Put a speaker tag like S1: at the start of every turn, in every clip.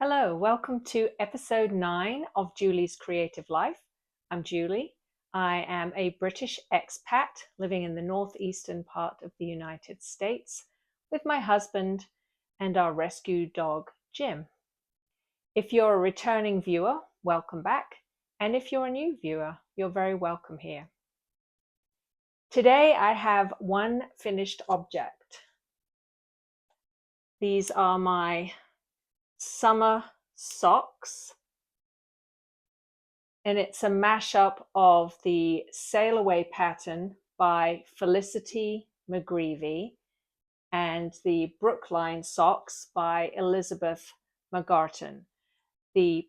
S1: Hello, welcome to episode 9 of Julie's Creative Life. I'm Julie. I am a British expat living in the northeastern part of the United States with my husband and our rescue dog, Jim. If you're a returning viewer, welcome back. And if you're a new viewer, you're very welcome here. Today I have one finished object. These are my summer socks, and it's a mashup of the Sail Away pattern by Felicity McGreevy and the Brookline socks by Elizabeth McGarton. The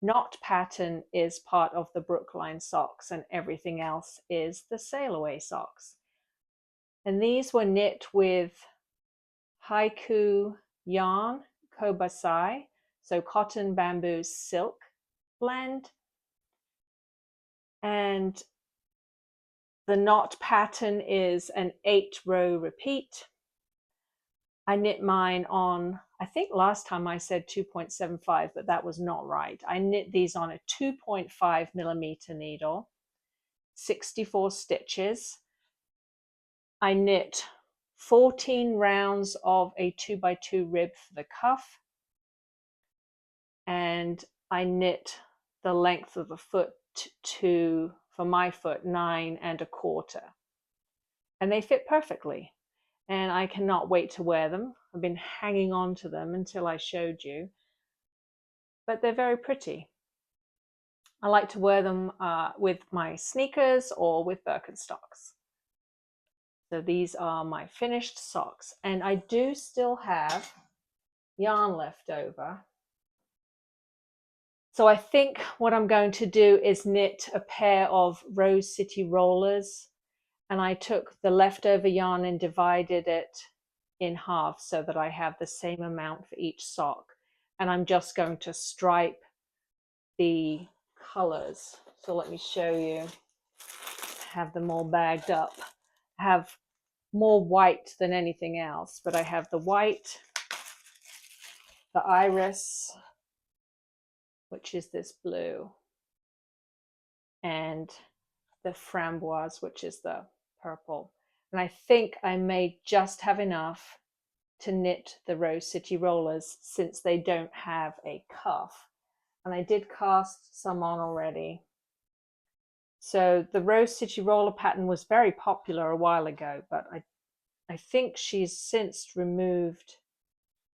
S1: knot pattern is part of the Brookline socks, and everything else is the Sail Away socks. And these were knit with haiku yarn, kobasai, so cotton, bamboo, silk blend. And the knot pattern is an 8-row repeat. I knit mine on, I think last time I said 2.75, but that was not right. I knit these on a 2.5 millimeter needle, 64 stitches. I knit 14 rounds of a 2x2 rib for the cuff, and I knit the length of the foot to, for my foot, 9 1/4, and they fit perfectly, and I cannot wait to wear them. I've been hanging on to them until I showed you, but they're very pretty. I like to wear them with my sneakers or with Birkenstocks. So these are my finished socks, and I do still have yarn left over. So I think what I'm going to do is knit a pair of Rose City rollers, and I took the leftover yarn and divided it in half so that I have the same amount for each sock. And I'm just going to stripe the colors. So let me show you. I have them all bagged up. I have more white than anything else, but I have the white, the iris, which is this blue, and the framboise, which is the purple. And I think I may just have enough to knit the Rose City rollers since they don't have a cuff. And I did cast some on already. So the Rose City roller pattern was very popular a while ago, but I think she's since removed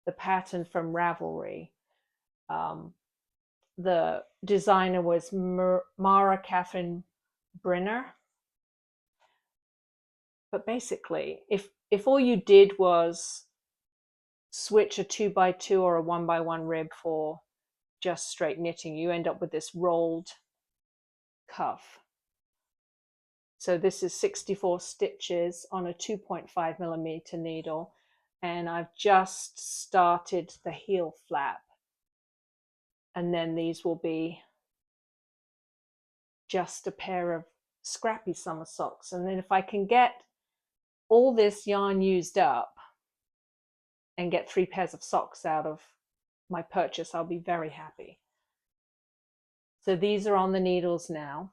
S1: the pattern from Ravelry. The designer was Mara Catherine Brenner. But basically, if all you did was switch a 2x2 or a 1x1 rib for just straight knitting, you end up with this rolled cuff. So this is 64 stitches on a 2.5 millimeter needle, and I've just started the heel flap, and then these will be just a pair of scrappy summer socks. And then if I can get all this yarn used up and get 3 pairs of socks out of my purchase, I'll be very happy. So these are on the needles now.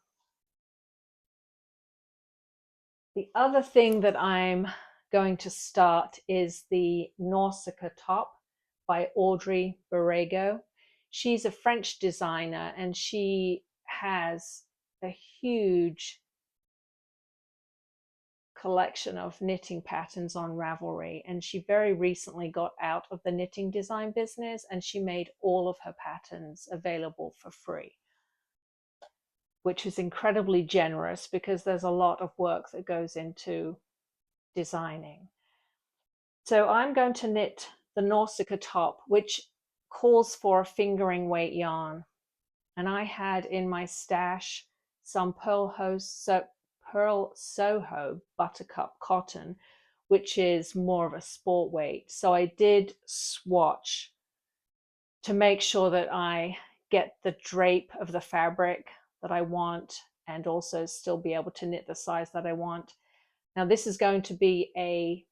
S1: The other thing that I'm going to start is the Nausicaa top by Audrey Borrego. She's a French designer, and she has a huge collection of knitting patterns on Ravelry, and she very recently got out of the knitting design business, and she made all of her patterns available for free, which is incredibly generous because there's a lot of work that goes into designing. So I'm going to knit the Nausicaa top, which calls for a fingering weight yarn, and I had in my stash some Pearl Soho buttercup cotton, which is more of a sport weight. So I did swatch to make sure that I get the drape of the fabric that I want and also still be able to knit the size that I want. Now this is going to be a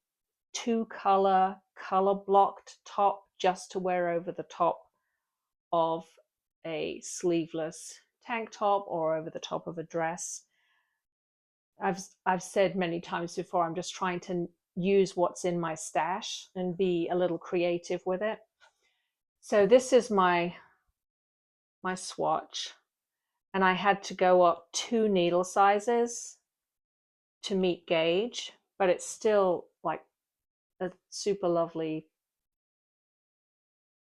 S1: 2-color color blocked top just to wear over the top of a sleeveless tank top or over the top of a dress. I've said many times before, I'm just trying to use what's in my stash and be a little creative with it. So this is my swatch, and I had to go up 2 needle sizes to meet gauge, but it's still like a super lovely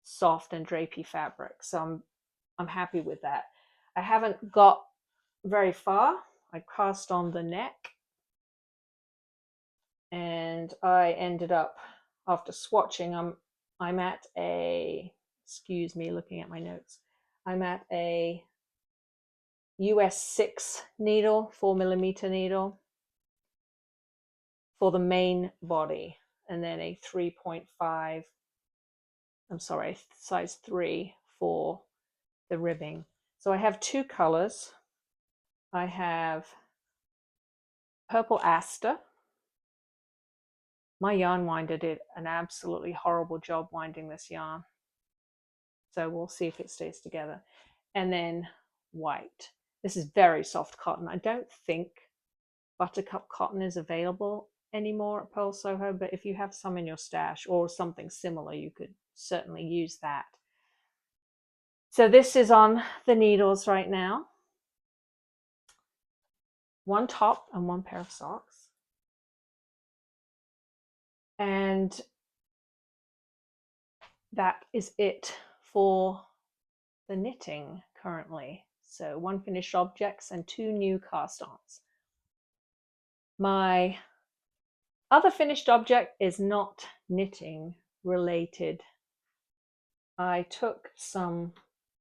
S1: soft and drapey fabric. So I'm happy with that. I haven't got very far. I cast on the neck, and I ended up, after swatching, I'm at a, excuse me, looking at my notes, I'm at a US 6 needle, 4mm needle for the main body, and then a 3.5, I'm sorry, size 3 for the ribbing. So I have 2 colors. I have purple aster. My yarn winder did an absolutely horrible job winding this yarn, so we'll see if it stays together. And then white. This is very soft cotton. I don't think buttercup cotton is available anymore at Pearl Soho, but if you have some in your stash or something similar, you could certainly use that. So this is on the needles right now. 1 top and 1 pair of socks. And that is it for the knitting currently. So 1 finished objects and 2 new cast-ons. My other finished object is not knitting related. I took some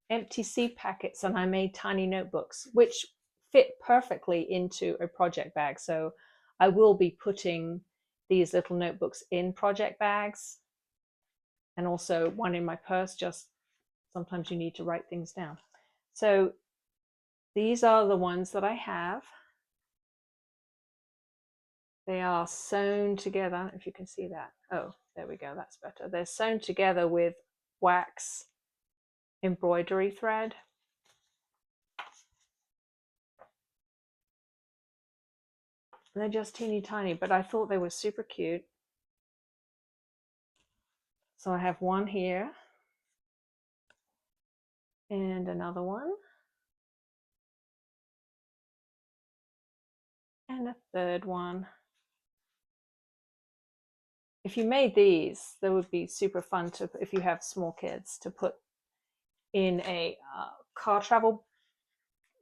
S1: empty seed packets and I made tiny notebooks, which fit perfectly into a project bag. So I will be putting these little notebooks in project bags, and also one in my purse, just sometimes you need to write things down. So these are the ones that I have. They are sewn together. I don't know if you can see that. Oh, there we go, that's better. They're sewn together with wax embroidery thread. They're just teeny tiny, but I thought they were super cute. So I have one here and another one and a third one. If you made these, they would be super fun to, if you have small kids, to put in a car travel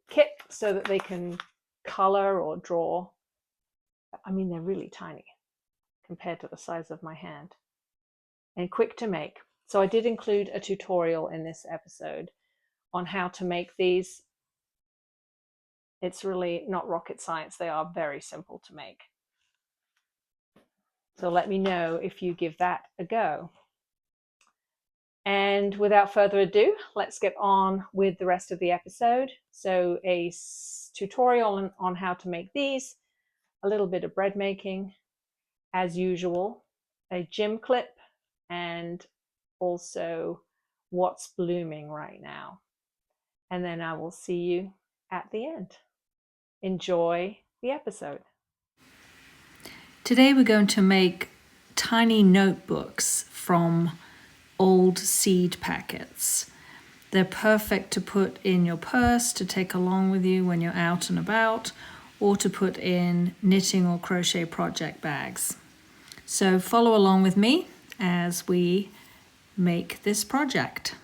S1: kit so that they can color or draw. I mean, they're really tiny compared to the size of my hand and quick to make. So I did include a tutorial in this episode on how to make these. It's really not rocket science. They are very simple to make. So let me know if you give that a go. And without further ado, let's get on with the rest of the episode. So a tutorial on how to make these, a little bit of bread making, as usual, a gym clip, and also what's blooming right now. And then I will see you at the end. Enjoy the episode.
S2: Today we're going to make tiny notebooks from old seed packets. They're perfect to put in your purse to take along with you when you're out and about, or to put in knitting or crochet project bags. So follow along with me as we make this project.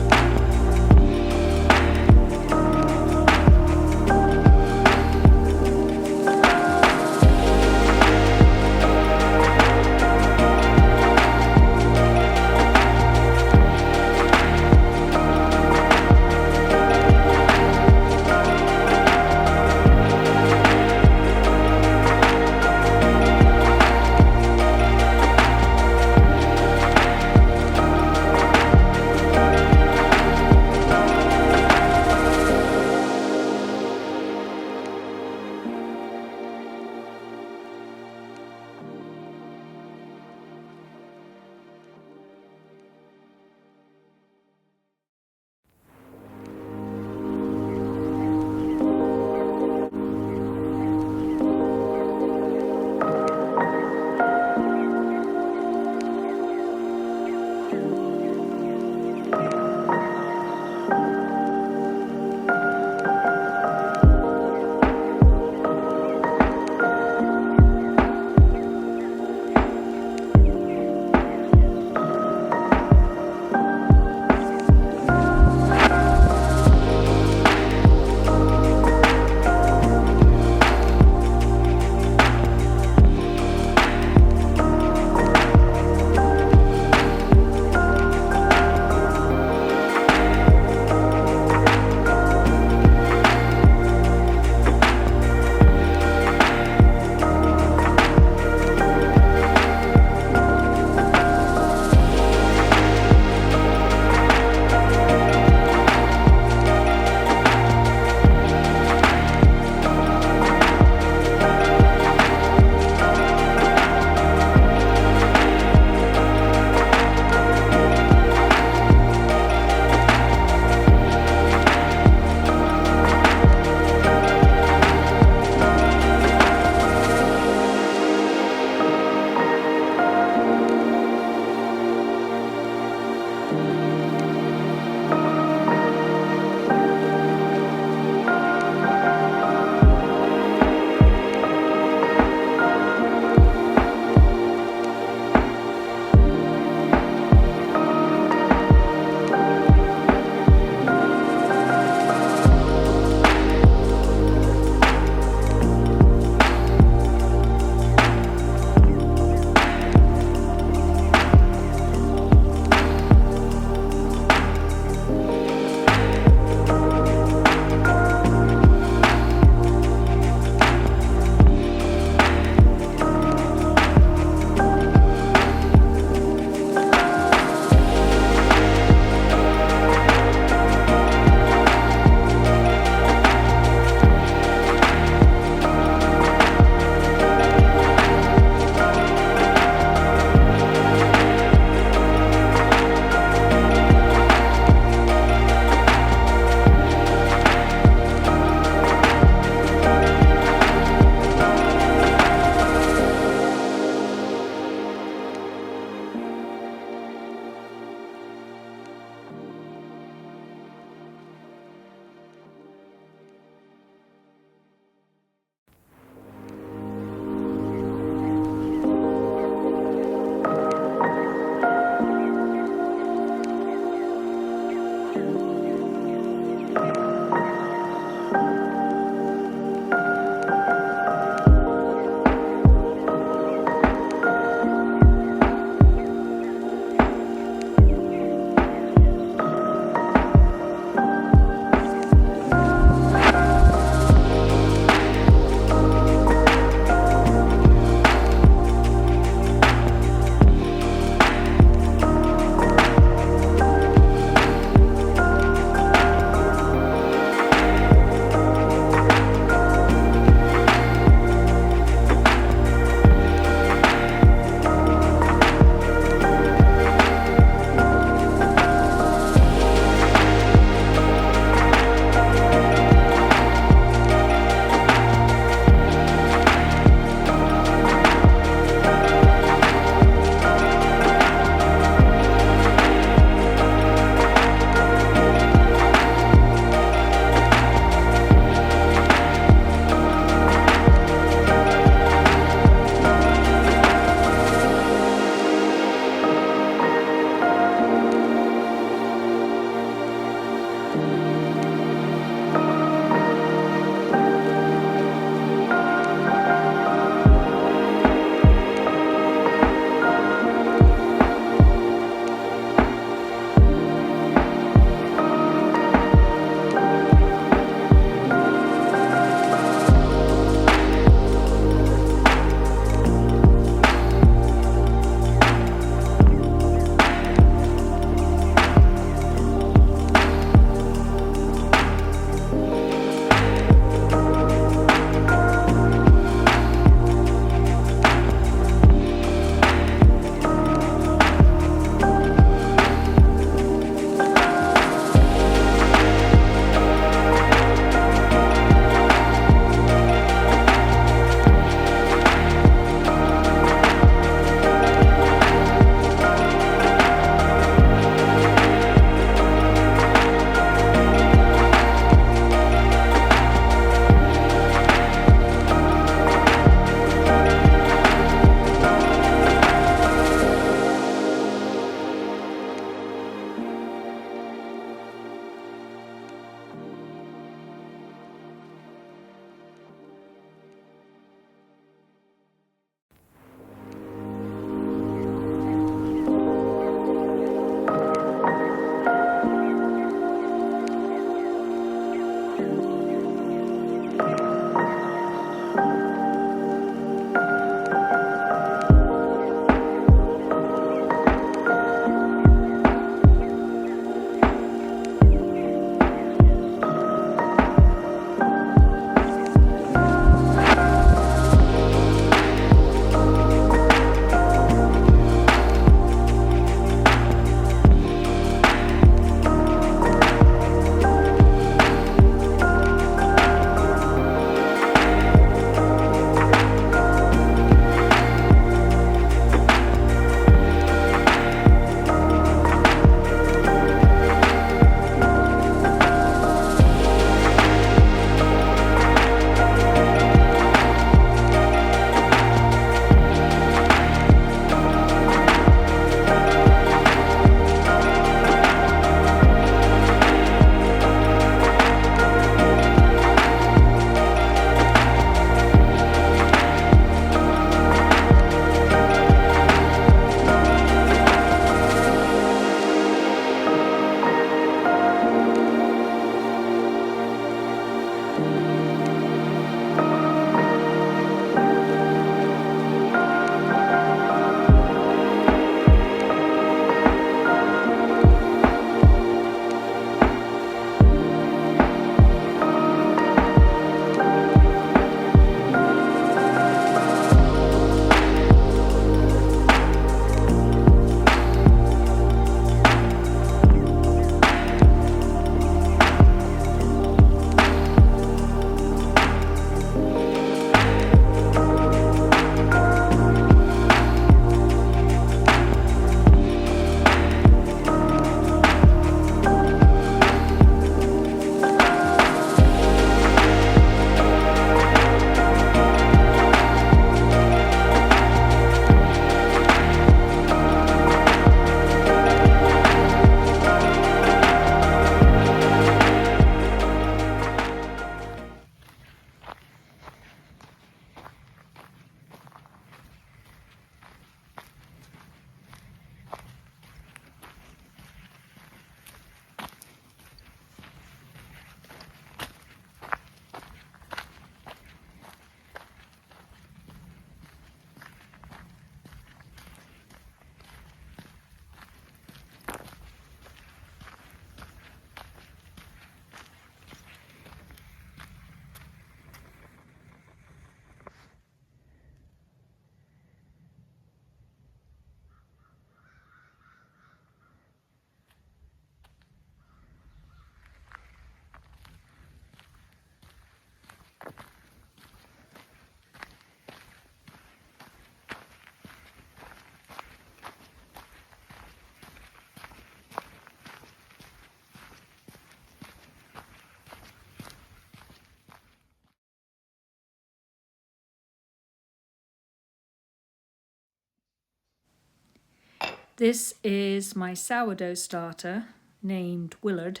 S2: This is my sourdough starter named Willard,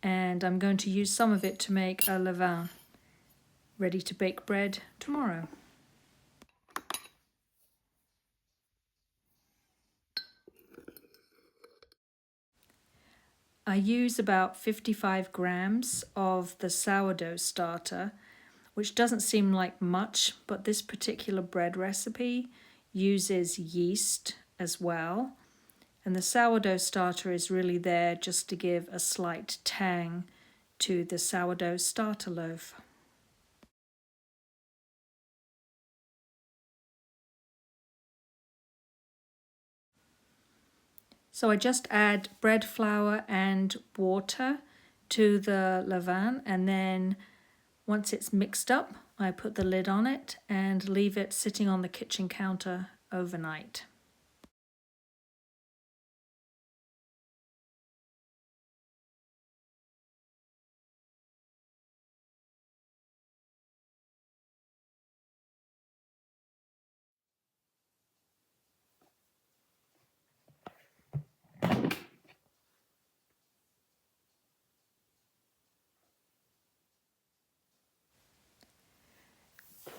S2: and I'm going to use some of it to make a levain, ready to bake bread tomorrow. I use about 55 grams of the sourdough starter, which doesn't seem like much, but this particular bread recipe uses yeast as well. And the sourdough starter is really there just to give a slight tang to the sourdough starter loaf. So I just add bread flour and water to the levain, and then once it's mixed up, I put the lid on it and leave it sitting on the kitchen counter overnight.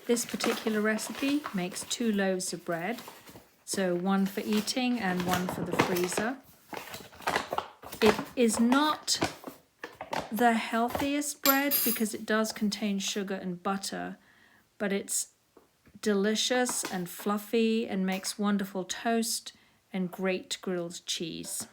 S2: This particular recipe makes 2 loaves of bread, so one for eating and one for the freezer. It is not the healthiest bread because it does contain sugar and butter, but it's delicious and fluffy and makes wonderful toast and great grilled cheese.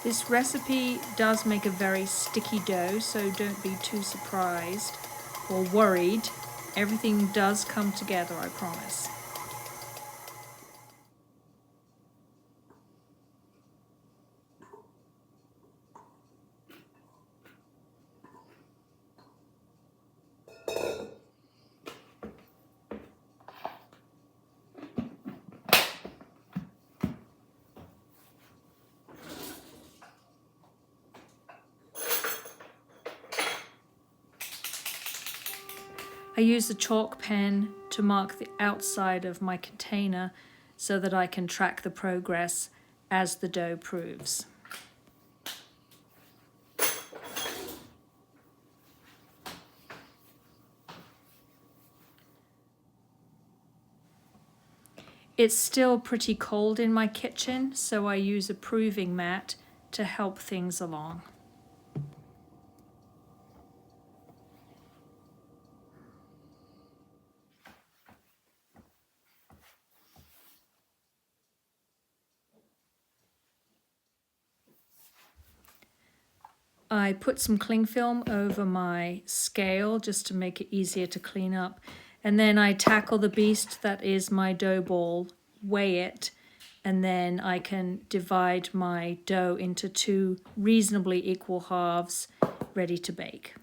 S2: This recipe does make a very sticky dough, so don't be too surprised or worried. Everything does come together, I promise. I use a chalk pen to mark the outside of my container so that I can track the progress as the dough proves. It's still pretty cold in my kitchen, so I use a proving mat to help things along. I put some cling film over my scale just to make it easier to clean up. And then I tackle the beast that is my dough ball, weigh it, and then I can divide my dough into 2 reasonably equal halves, ready to bake.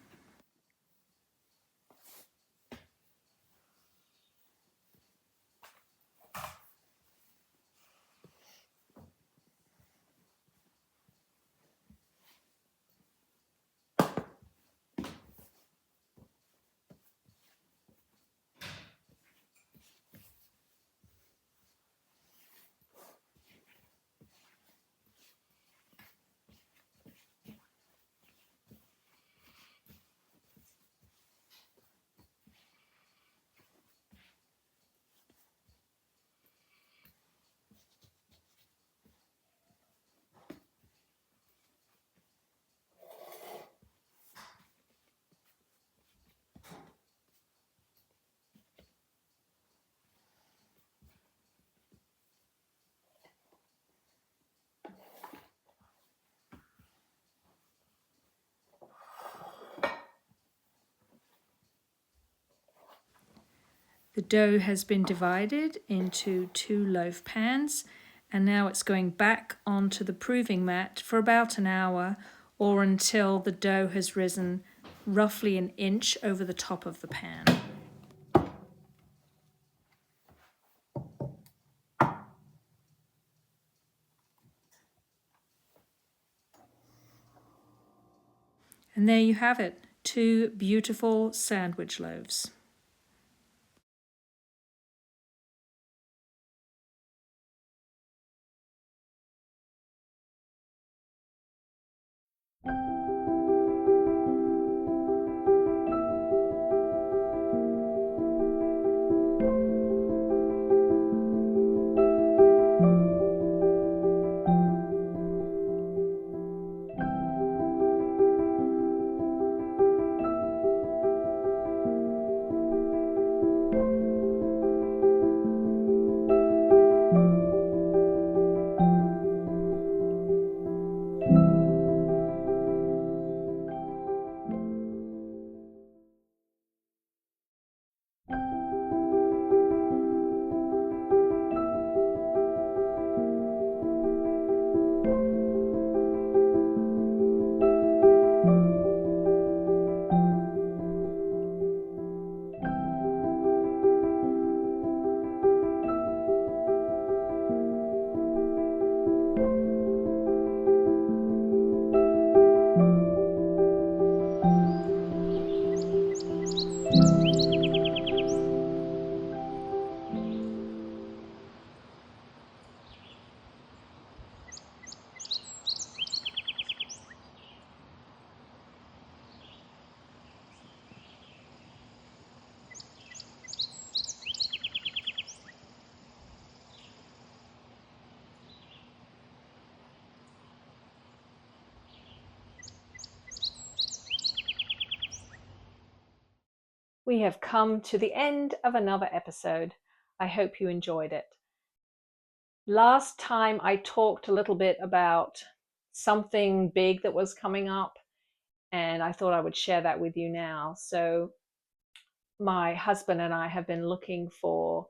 S2: The dough has been divided into 2 loaf pans, and now it's going back onto the proving mat for about an hour, or until the dough has risen roughly an inch over the top of the pan. And there you have it, 2 beautiful sandwich loaves.
S1: We have come to the end of another episode. I hope you enjoyed it. Last time I talked a little bit about something big that was coming up, and I thought I would share that with you now. So my husband and I have been looking for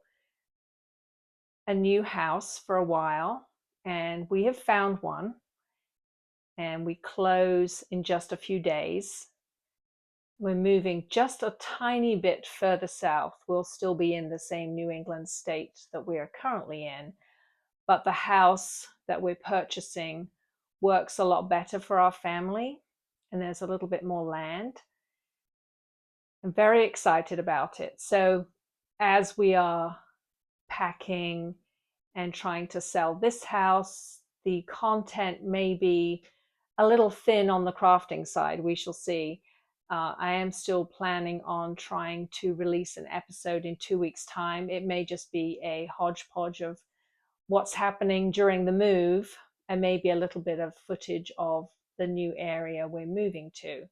S1: a new house for a while, and we have found one, and we close in just a few days. We're moving just a tiny bit further south. We'll still be in the same New England state that we are currently in, but the house that we're purchasing works a lot better for our family, and there's a little bit more land. I'm very excited about it. So as we are packing and trying to sell this house, the content may be a little thin on the crafting side. We shall see. I am still planning on trying to release an episode in 2 weeks' time. It may just be a hodgepodge of what's happening during the move and maybe a little bit of footage of the new area we're moving to.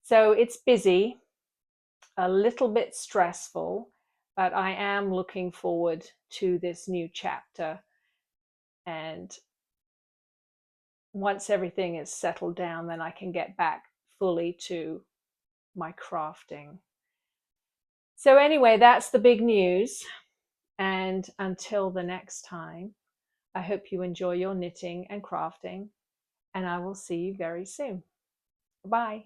S1: So it's busy, a little bit stressful, but I am looking forward to this new chapter. And once everything is settled down, then I can get back fully to my crafting. So anyway, that's the big news. And until the next time, I hope you enjoy your knitting and crafting, and I will see you very soon. Bye.